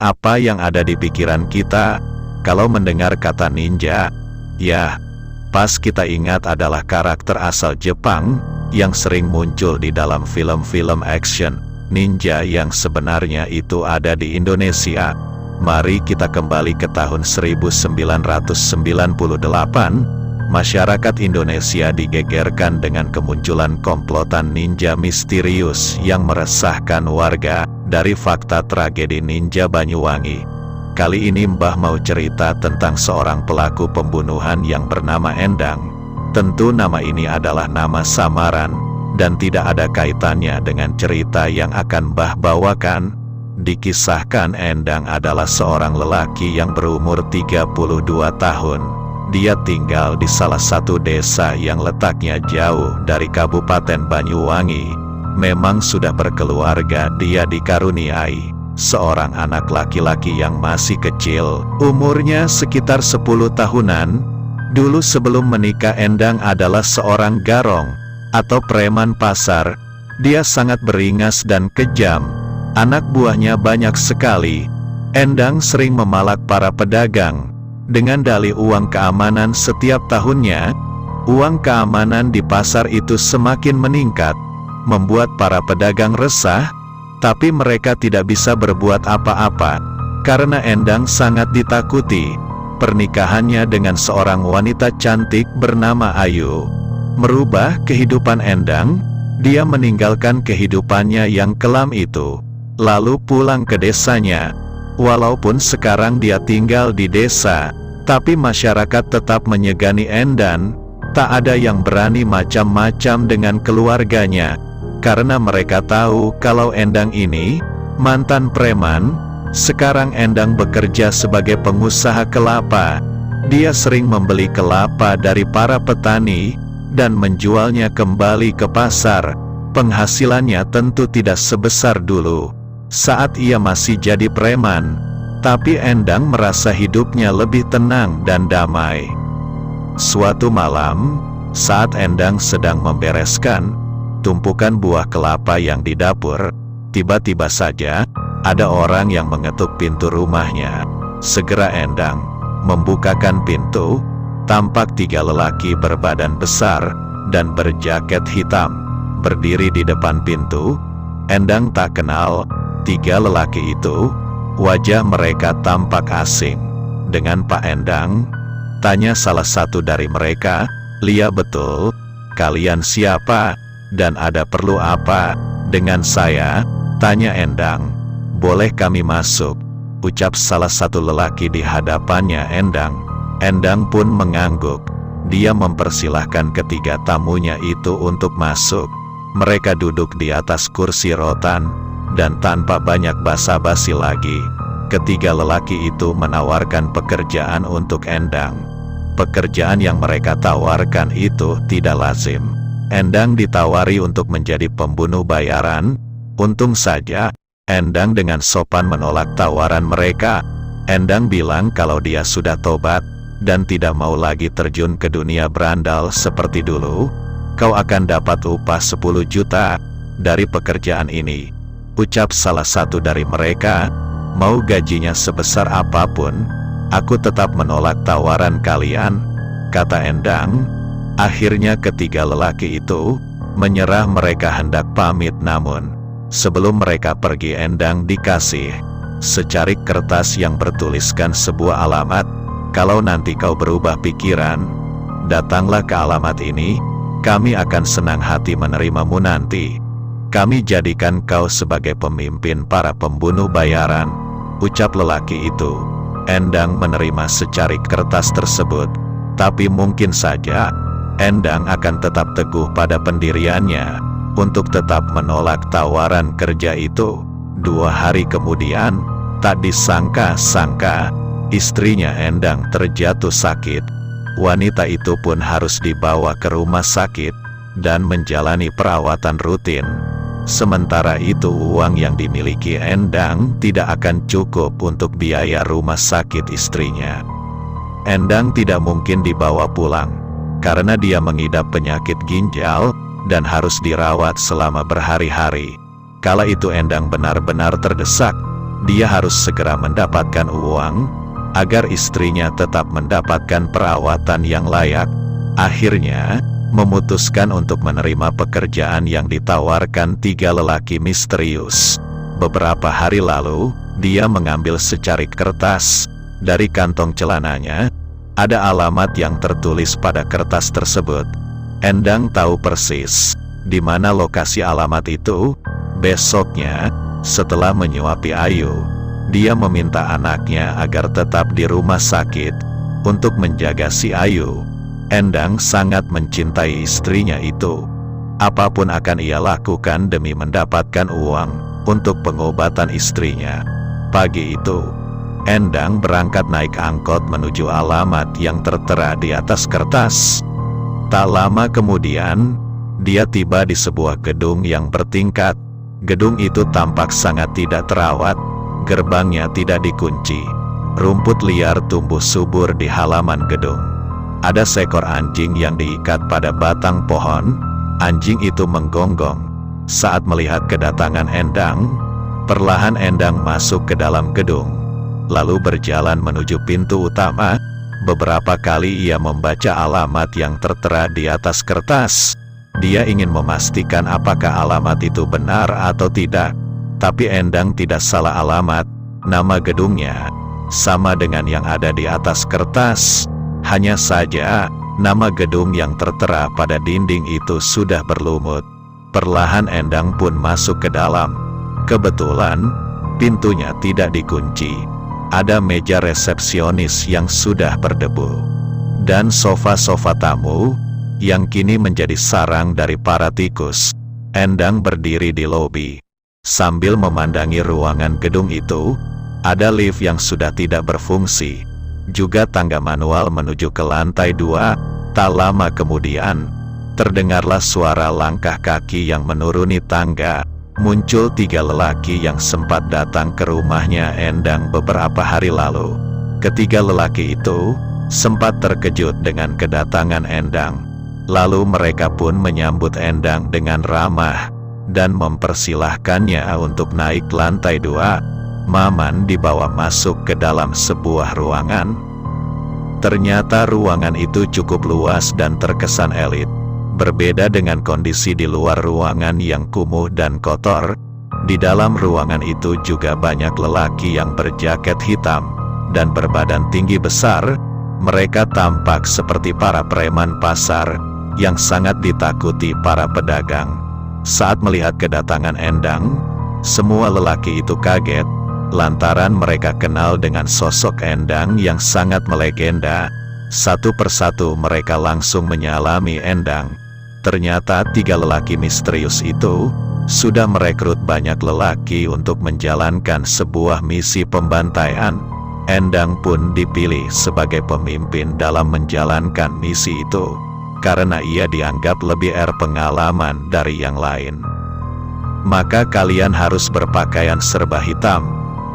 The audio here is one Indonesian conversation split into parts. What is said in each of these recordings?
Apa yang ada di pikiran kita kalau mendengar kata ninja? Ya, pas kita ingat adalah karakter asal Jepang yang sering muncul di dalam film-film action. Ninja yang sebenarnya itu ada di Indonesia. Mari kita kembali ke tahun 1998. Masyarakat Indonesia digegerkan dengan kemunculan komplotan ninja misterius yang meresahkan warga dari fakta tragedi ninja Banyuwangi. Kali ini Mbah mau cerita tentang seorang pelaku pembunuhan yang bernama Endang. Tentu nama ini adalah nama samaran dan tidak ada kaitannya dengan cerita yang akan Mbah bawakan. Dikisahkan Endang adalah seorang lelaki yang berumur 32 tahun. Dia tinggal di salah satu desa yang letaknya jauh dari Kabupaten Banyuwangi. Memang sudah berkeluarga, dia dikaruniai seorang anak laki-laki yang masih kecil, umurnya sekitar 10 tahunan. Dulu sebelum menikah, Endang adalah seorang garong atau preman pasar. Dia sangat beringas dan kejam. Anak buahnya banyak sekali. Endang sering memalak para pedagang dengan dalih uang keamanan setiap tahunnya. Uang keamanan di pasar itu semakin meningkat, membuat para pedagang resah, tapi mereka tidak bisa berbuat apa-apa, karena Endang sangat ditakuti. Pernikahannya dengan seorang wanita cantik bernama Ayu merubah kehidupan Endang. Dia meninggalkan kehidupannya yang kelam itu, lalu pulang ke desanya. Walaupun sekarang dia tinggal di desa, tapi masyarakat tetap menyegani Endang. Tak ada yang berani macam-macam dengan keluarganya, karena mereka tahu kalau Endang ini mantan preman. Sekarang Endang bekerja sebagai pengusaha kelapa. Dia sering membeli kelapa dari para petani dan menjualnya kembali ke pasar. Penghasilannya tentu tidak sebesar dulu saat ia masih jadi preman, tapi Endang merasa hidupnya lebih tenang dan damai. Suatu malam, saat Endang sedang membereskan tumpukan buah kelapa yang di dapur, tiba-tiba saja ada orang yang mengetuk pintu rumahnya. Segera Endang membukakan pintu. Tampak 3 lelaki berbadan besar dan berjaket hitam berdiri di depan pintu. Endang tak kenal 3 lelaki itu. Wajah mereka tampak asing dengan Pak Endang. Tanya salah satu dari mereka, "Lia, betul? Kalian siapa? Dan ada perlu apa dengan saya?" tanya Endang. "Boleh kami masuk?" ucap salah satu lelaki di hadapannya Endang. Endang pun mengangguk. Dia mempersilahkan ketiga tamunya itu untuk masuk. Mereka duduk di atas kursi rotan, dan tanpa banyak basa-basi lagi, ketiga lelaki itu menawarkan pekerjaan untuk Endang. Pekerjaan yang mereka tawarkan itu tidak lazim. Endang ditawari untuk menjadi pembunuh bayaran. Untung saja Endang dengan sopan menolak tawaran mereka. Endang bilang kalau dia sudah tobat dan tidak mau lagi terjun ke dunia berandal seperti dulu. "Kau akan dapat upah 10 juta dari pekerjaan ini," ucap salah satu dari mereka. "Mau gajinya sebesar apapun, aku tetap menolak tawaran kalian," kata Endang. Akhirnya ketiga lelaki itu menyerah. Mereka hendak pamit, namun sebelum mereka pergi, Endang dikasih secarik kertas yang bertuliskan sebuah alamat. "Kalau nanti kau berubah pikiran, datanglah ke alamat ini. Kami akan senang hati menerimamu nanti. Kami jadikan kau sebagai pemimpin para pembunuh bayaran," ucap lelaki itu. Endang menerima secarik kertas tersebut, tapi mungkin saja Endang akan tetap teguh pada pendiriannya untuk tetap menolak tawaran kerja itu. 2 hari kemudian, tak disangka-sangka, istrinya Endang terjatuh sakit. Wanita itu pun harus dibawa ke rumah sakit dan menjalani perawatan rutin. Sementara itu uang yang dimiliki Endang tidak akan cukup untuk biaya rumah sakit istrinya. Endang tidak mungkin dibawa pulang, karena dia mengidap penyakit ginjal dan harus dirawat selama berhari-hari. Kala itu Endang benar-benar terdesak. dia harus segera mendapatkan uang, agar istrinya tetap mendapatkan perawatan yang layak. Akhirnya, memutuskan untuk menerima pekerjaan yang ditawarkan 3 lelaki misterius. Beberapa hari lalu, dia mengambil secari kertas. Dari kantong celananya, ada alamat yang tertulis pada kertas tersebut. Endang tahu persis di mana lokasi alamat itu. Besoknya, setelah menyuapi Ayu, dia meminta anaknya agar tetap di rumah sakit untuk menjaga si Ayu. Endang sangat mencintai istrinya itu. Apapun akan ia lakukan demi mendapatkan uang untuk pengobatan istrinya. Pagi itu, Endang berangkat naik angkot menuju alamat yang tertera di atas kertas. Tak lama kemudian, dia tiba di sebuah gedung yang bertingkat. Gedung itu tampak sangat tidak terawat, gerbangnya tidak dikunci. Rumput liar tumbuh subur di halaman gedung. Ada seekor anjing yang diikat pada batang pohon. Anjing itu menggonggong. Saat melihat kedatangan Endang, perlahan Endang masuk ke dalam gedung, lalu berjalan menuju pintu utama. Beberapa kali ia membaca alamat yang tertera di atas kertas. Dia ingin memastikan apakah alamat itu benar atau tidak. Tapi Endang tidak salah alamat. Nama gedungnya sama dengan yang ada di atas kertas. Hanya saja, nama gedung yang tertera pada dinding itu sudah berlumut. Perlahan Endang pun masuk ke dalam. Kebetulan, pintunya tidak dikunci. Ada meja resepsionis yang sudah berdebu. Dan sofa-sofa tamu yang kini menjadi sarang dari para tikus. Endang berdiri di lobi. Sambil memandangi ruangan gedung itu, ada lift yang sudah tidak berfungsi. Juga tangga manual menuju ke lantai 2. Tak lama kemudian, terdengarlah suara langkah kaki yang menuruni tangga. Muncul 3 lelaki yang sempat datang ke rumahnya Endang beberapa hari lalu. Ketiga lelaki itu sempat terkejut dengan kedatangan Endang. Lalu mereka pun menyambut Endang dengan ramah dan mempersilahkannya untuk naik lantai 2. Maman dibawa masuk ke dalam sebuah ruangan. Ternyata ruangan itu cukup luas dan terkesan elit. Berbeda dengan kondisi di luar ruangan yang kumuh dan kotor, di dalam ruangan itu juga banyak lelaki yang berjaket hitam dan berbadan tinggi besar. Mereka tampak seperti para preman pasar yang sangat ditakuti para pedagang. Saat melihat kedatangan Endang, semua lelaki itu kaget, lantaran mereka kenal dengan sosok Endang yang sangat melegenda. Satu persatu mereka langsung menyalami Endang. Ternyata 3 lelaki misterius itu sudah merekrut banyak lelaki untuk menjalankan sebuah misi pembantaian. Endang pun dipilih sebagai pemimpin dalam menjalankan misi itu, karena ia dianggap lebih pengalaman dari yang lain. Maka kalian harus berpakaian serba hitam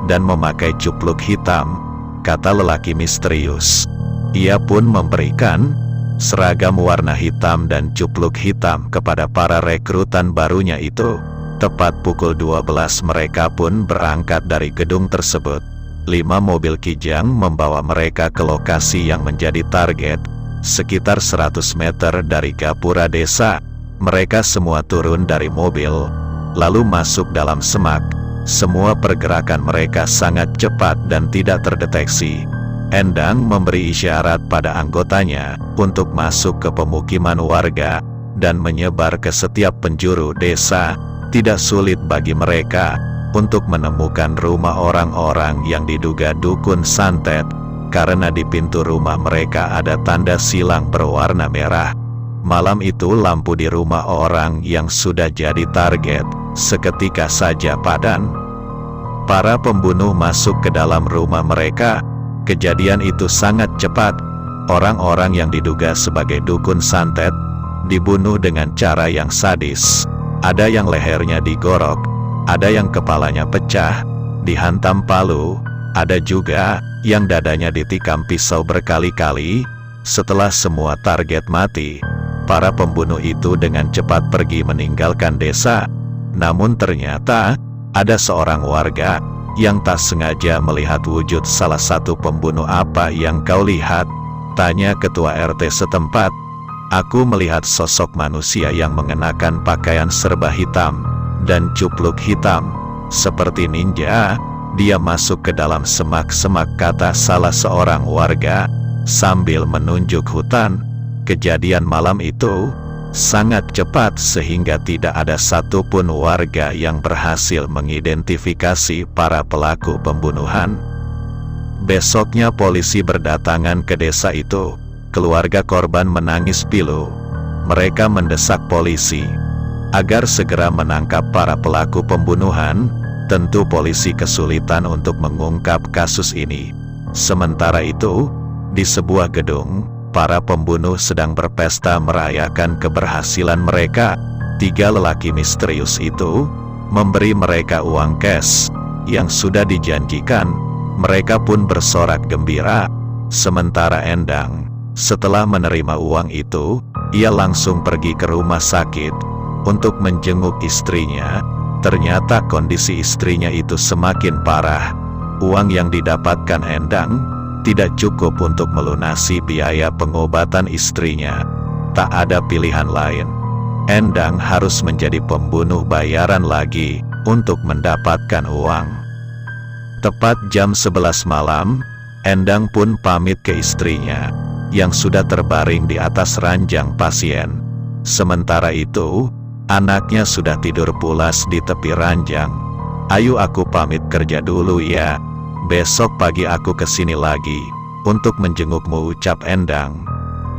dan memakai cupluk hitam, kata lelaki misterius. Ia pun memberikan seragam warna hitam dan cupluk hitam kepada para rekrutan barunya itu. Tepat pukul 12 mereka pun berangkat dari gedung tersebut. 5 mobil kijang membawa mereka ke lokasi yang menjadi target, sekitar 100 meter dari gapura desa. Mereka semua turun dari mobil, lalu masuk dalam semak. Semua pergerakan mereka sangat cepat dan tidak terdeteksi. Endang memberi isyarat pada anggotanya untuk masuk ke pemukiman warga dan menyebar ke setiap penjuru desa. Tidak sulit bagi mereka untuk menemukan rumah orang-orang yang diduga dukun santet, karena di pintu rumah mereka ada tanda silang berwarna merah. Malam itu lampu di rumah orang yang sudah jadi target seketika saja padam. Para pembunuh masuk ke dalam rumah mereka. Kejadian itu sangat cepat. Orang-orang yang diduga sebagai dukun santet dibunuh dengan cara yang sadis. Ada yang lehernya digorok, ada yang kepalanya pecah, dihantam palu, ada juga yang dadanya ditikam pisau berkali-kali. Setelah semua target mati, para pembunuh itu dengan cepat pergi meninggalkan desa. Namun ternyata ada seorang warga yang tak sengaja melihat wujud salah satu pembunuh. Apa yang kau lihat? Tanya ketua RT setempat. Aku melihat sosok manusia yang mengenakan pakaian serba hitam dan cupluk hitam, seperti ninja. Dia masuk ke dalam semak-semak, kata salah seorang warga, sambil menunjuk hutan. Kejadian malam itu sangat cepat sehingga tidak ada satupun warga yang berhasil mengidentifikasi para pelaku pembunuhan. Besoknya polisi berdatangan ke desa itu. Keluarga korban menangis pilu. Mereka mendesak polisi agar segera menangkap para pelaku pembunuhan. Tentu polisi kesulitan untuk mengungkap kasus ini. Sementara itu, di sebuah gedung, para pembunuh sedang berpesta merayakan keberhasilan mereka. 3 lelaki misterius itu memberi mereka uang cash yang sudah dijanjikan. Mereka pun bersorak gembira. Sementara Endang, setelah menerima uang itu, ia langsung pergi ke rumah sakit untuk menjenguk istrinya. Ternyata kondisi istrinya itu semakin parah. Uang yang didapatkan Endang tidak cukup untuk melunasi biaya pengobatan istrinya. Tak ada pilihan lain. Endang harus menjadi pembunuh bayaran lagi untuk mendapatkan uang. Tepat jam 11 malam, Endang pun pamit ke istrinya yang sudah terbaring di atas ranjang pasien. Sementara itu, anaknya sudah tidur pulas di tepi ranjang. Ayo aku pamit kerja dulu ya. Besok pagi aku kesini lagi untuk menjengukmu, ucap Endang.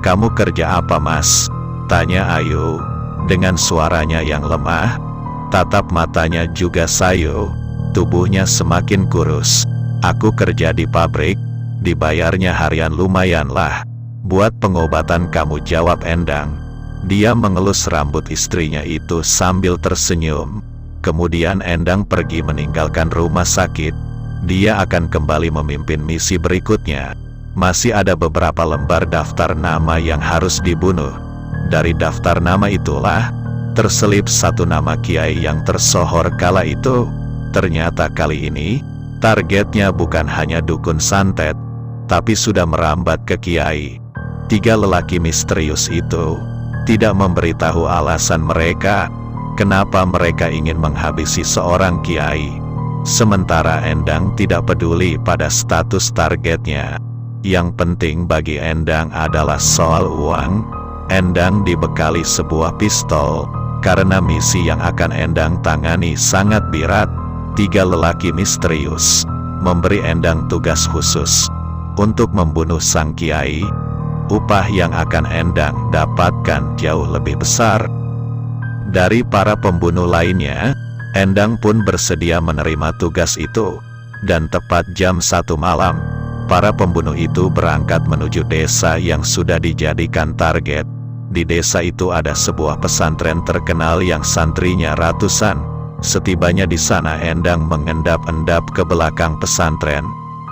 Kamu kerja apa, Mas? Tanya Ayu dengan suaranya yang lemah. Tatap matanya juga sayu. Tubuhnya semakin kurus. Aku kerja di pabrik. Dibayarnya harian lumayan lah. Buat pengobatan kamu, jawab Endang. Dia mengelus rambut istrinya itu sambil tersenyum. Kemudian Endang pergi meninggalkan rumah sakit. Dia akan kembali memimpin misi berikutnya. Masih ada beberapa lembar daftar nama yang harus dibunuh. Dari daftar nama itulah terselip satu nama kiai yang tersohor kala itu. Ternyata kali ini targetnya bukan hanya dukun santet, tapi sudah merambat ke kiai. 3 lelaki misterius itu tidak memberitahu alasan mereka kenapa mereka ingin menghabisi seorang kiai. Sementara Endang tidak peduli pada status targetnya. Yang penting bagi Endang adalah soal uang. Endang dibekali sebuah pistol karena misi yang akan Endang tangani sangat berat. 3 lelaki misterius memberi Endang tugas khusus untuk membunuh sang kiai. Upah yang akan Endang dapatkan jauh lebih besar dari para pembunuh lainnya. Endang pun bersedia menerima tugas itu. Dan tepat jam 1 malam, para pembunuh itu berangkat menuju desa yang sudah dijadikan target. Di desa itu ada sebuah pesantren terkenal yang santrinya ratusan. Setibanya di sana, Endang mengendap-endap ke belakang pesantren.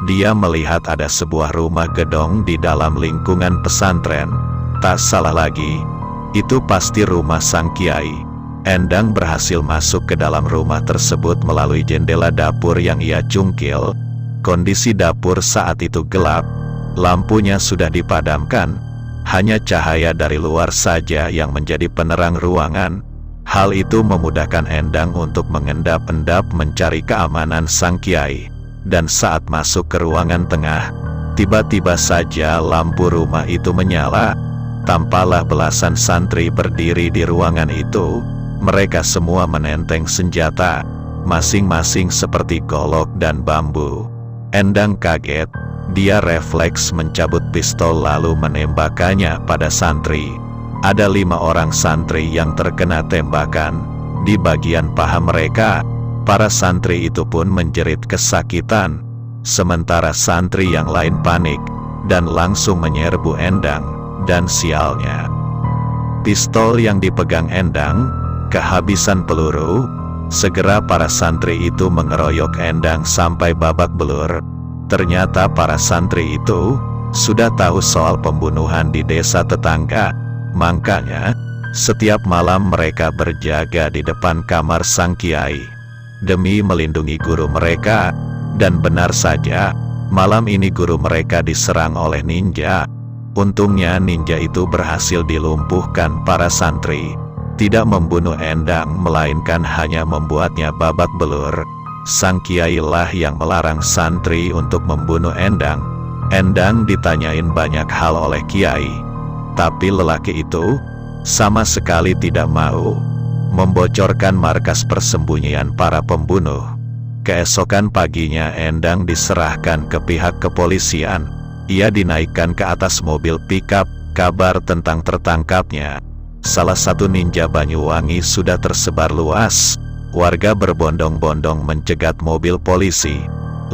Dia melihat ada sebuah rumah gedong di dalam lingkungan pesantren. Tak salah lagi, itu pasti rumah sang kiai. Endang berhasil masuk ke dalam rumah tersebut melalui jendela dapur yang ia cungkil. Kondisi dapur saat itu gelap, lampunya sudah dipadamkan. Hanya cahaya dari luar saja yang menjadi penerang ruangan. Hal itu memudahkan Endang untuk mengendap-endap mencari keamanan sang kiai. Dan saat masuk ke ruangan tengah, tiba-tiba saja lampu rumah itu menyala. Tampaklah belasan santri berdiri di ruangan itu. Mereka semua menenteng senjata, masing-masing seperti golok dan bambu. Endang kaget. Dia refleks mencabut pistol lalu menembakkannya pada santri. Ada 5 orang santri yang terkena tembakan. Di bagian paha mereka, para santri itu pun menjerit kesakitan. Sementara santri yang lain panik dan langsung menyerbu Endang. Dan sialnya, pistol yang dipegang Endang kehabisan peluru. Segera para santri itu mengeroyok Endang sampai babak belur. Ternyata para santri itu sudah tahu soal pembunuhan di desa tetangga. Makanya setiap malam mereka berjaga di depan kamar sang kiai. Demi melindungi guru mereka, Dan benar saja, malam ini guru mereka diserang oleh ninja. Untungnya ninja itu berhasil dilumpuhkan para santri. Tidak membunuh Endang, melainkan hanya membuatnya babak belur. Sang kiai lah yang melarang santri untuk membunuh Endang. Endang ditanyain banyak hal oleh kiai, tapi lelaki itu sama sekali tidak mau membocorkan markas persembunyian para pembunuh. Keesokan paginya Endang diserahkan ke pihak kepolisian. Ia dinaikkan ke atas mobil pickup. Kabar tentang tertangkapnya salah satu ninja Banyuwangi sudah tersebar luas. Warga berbondong-bondong mencegat mobil polisi,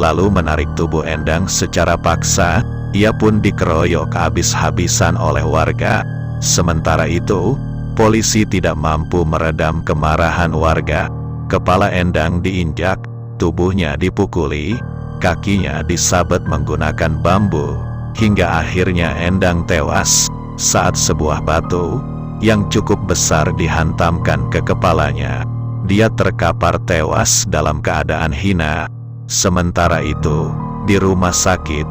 lalu menarik tubuh Endang secara paksa. Ia pun dikeroyok habis-habisan oleh warga. Sementara itu, polisi tidak mampu meredam kemarahan warga. Kepala Endang diinjak, tubuhnya dipukuli, kakinya disabet menggunakan bambu, hingga akhirnya Endang tewas saat sebuah batu yang cukup besar dihantamkan ke kepalanya. Dia terkapar tewas dalam keadaan hina. Sementara itu, di rumah sakit,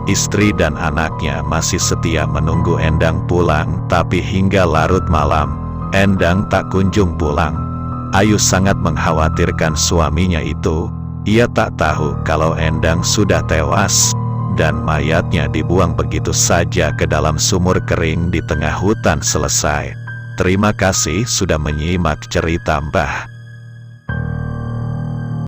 istri dan anaknya masih setia menunggu Endang pulang, tapi hingga larut malam, Endang tak kunjung pulang. Ayu sangat mengkhawatirkan suaminya itu. Ia tak tahu kalau Endang sudah tewas, dan mayatnya dibuang begitu saja ke dalam sumur kering di tengah hutan. Selesai. Terima kasih sudah menyimak cerita Mbah